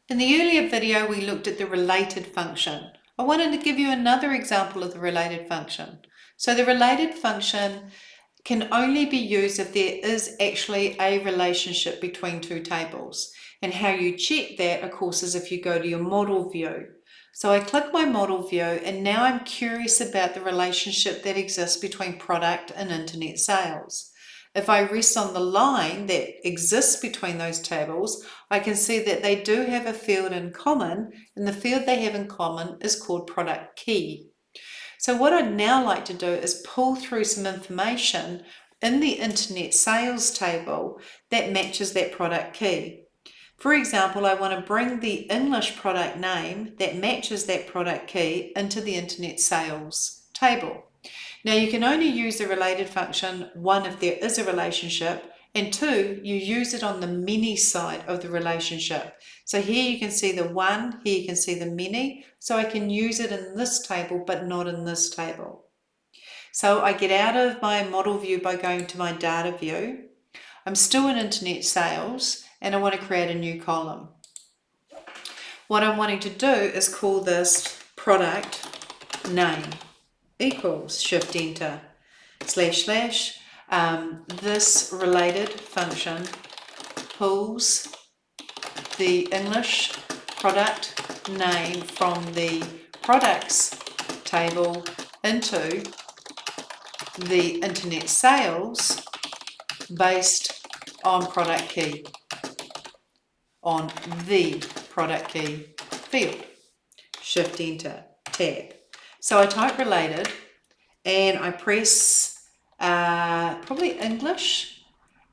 In the earlier video, we looked at the related function. I wanted to give you another example of the related function. So the related function can only be used if there is actually a relationship between two tables. And how you check that, of course, is if you go to your model view. So I click my model view, and now I'm curious about the relationship that exists between product and internet sales. If I rest on the line that exists between those tables, I can see that they do have a field in common, and the field they have in common is called product key. So what I'd now like to do is pull through some information in the internet sales table that matches that product key. For example, I want to bring the English product name that matches that product key into the internet sales table. Now you can only use the related function, one, if there is a relationship, and two, you use it on the many side of the relationship. So here you can see the one, here you can see the many, so I can use it in this table but not in this table. So I get out of my model view by going to my data view. I'm still in internet sales and I want to create a new column. What I'm wanting to do is call this product name equals shift enter / this related function pulls the English product name from the products table into the internet sales based on product key, on the product key field. Shift enter, tab. So I type related and I press probably English,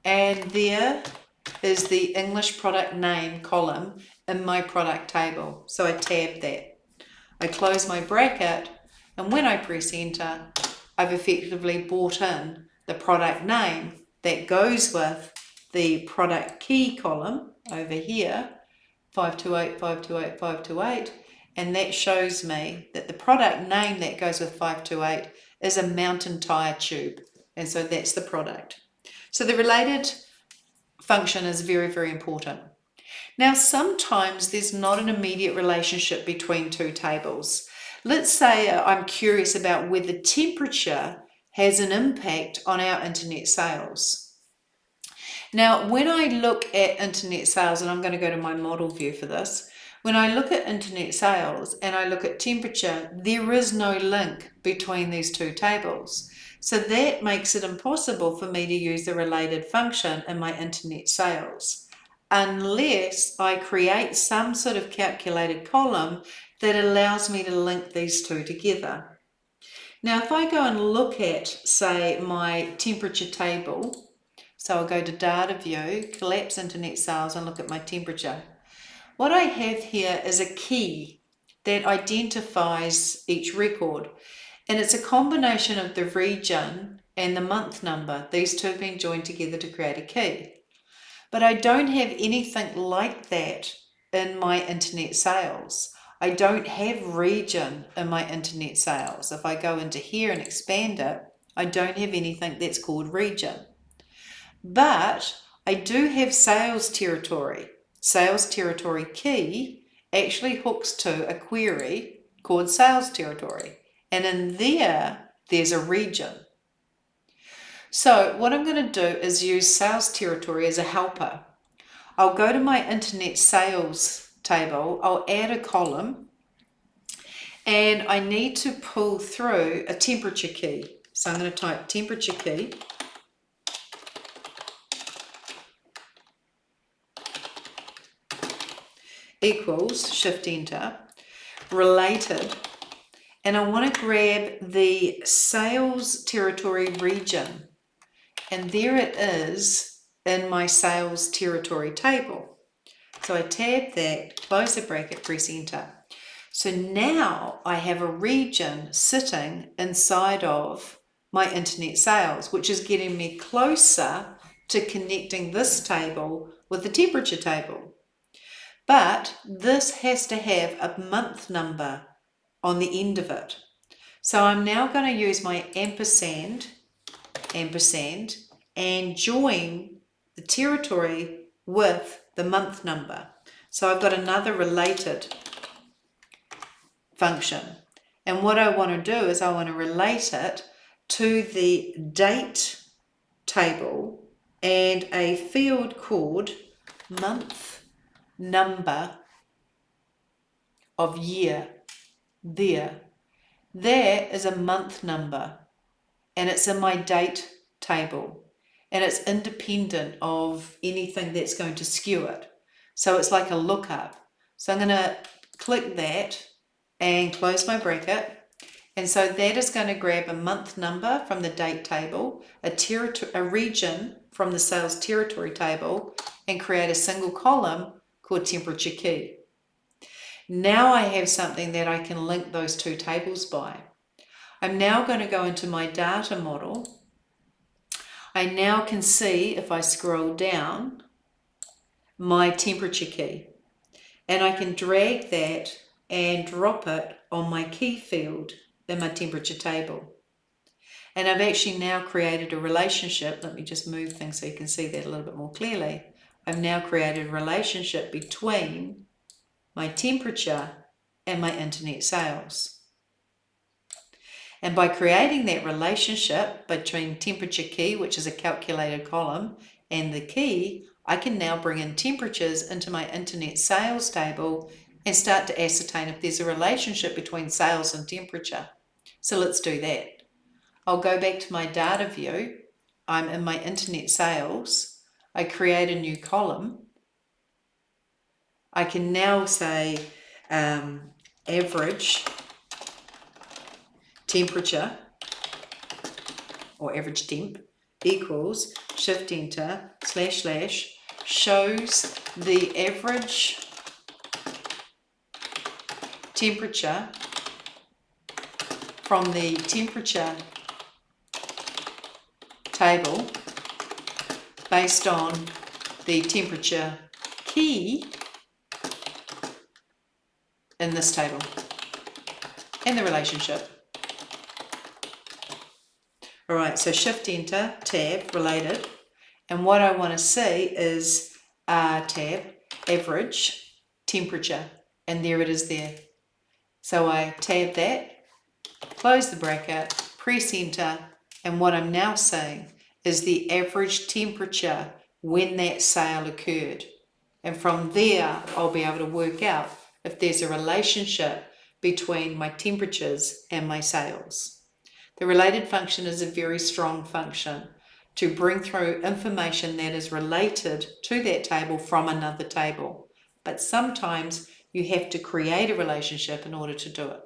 and there is the English product name column in my product table. So I tab that. I close my bracket, and when I press enter, I've effectively brought in the product name that goes with the product key column over here, 528, 528, 528, and that shows me that the product name that goes with 528 is a mountain tire tube, and so that's the product. So the related function is very, very important. Now sometimes there's not an immediate relationship between two tables. Let's say I'm curious about whether temperature has an impact on our internet sales. Now, when I look at internet sales, and I'm going to go to my model view for this, when I look at internet sales and I look at temperature, there is no link between these two tables. So that makes it impossible for me to use the related function in my internet sales, unless I create some sort of calculated column that allows me to link these two together. Now, if I go and look at, say, my temperature table, so I'll go to data view, collapse internet sales, and look at my temperature. What I have here is a key that identifies each record, and it's a combination of the region and the month number. These two have been joined together to create a key. But I don't have anything like that in my internet sales. I don't have region in my internet sales. If I go into here and expand it, I don't have anything that's called region. But I do have sales territory. Sales territory key actually hooks to a query called sales territory. And in there, there's a region. So what I'm going to do is use sales territory as a helper. I'll go to my internet sales table, I'll add a column, and I need to pull through a temperature key. So I'm going to type temperature key. Equals, shift enter, related, and I want to grab the sales territory region, and there it is in my sales territory table. So I tab that, close the bracket, press enter. So now I have a region sitting inside of my internet sales, which is getting me closer to connecting this table with the temperature table. But this has to have a month number on the end of it. So I'm now going to use my ampersand, and join the territory with the month number. So I've got another related function. And what I want to do is I want to relate it to the date table and a field called month number of year. There is a month number and it's in my date table and it's independent of anything that's going to skew it. So it's like a lookup. So I'm going to click that and close my bracket. And so that is going to grab a month number from the date table, a region from the sales territory table, and create a single column called temperature key. Now I have something that I can link those two tables by. I'm now going to go into my data model. I now can see, if I scroll down, my temperature key. And I can drag that and drop it on my key field in my temperature table. And I've actually now created a relationship. Let me just move things so you can see that a little bit more clearly. I've now created a relationship between my temperature and my internet sales. And by creating that relationship between temperature key, which is a calculated column, and the key, I can now bring in temperatures into my internet sales table and start to ascertain if there's a relationship between sales and temperature. So let's do that. I'll go back to my data view. I'm in my internet sales. I create a new column. I can now say average temperature or average temp equals shift enter / shows the average temperature from the temperature table based on the temperature key in this table and the relationship. All right, so shift enter, tab, related. And what I want to see is tab, average temperature. And there it is there. So I tab that, close the bracket, press enter. And what I'm now seeing is the average temperature when that sale occurred. And from there, I'll be able to work out if there's a relationship between my temperatures and my sales. The related function is a very strong function to bring through information that is related to that table from another table. But sometimes you have to create a relationship in order to do it.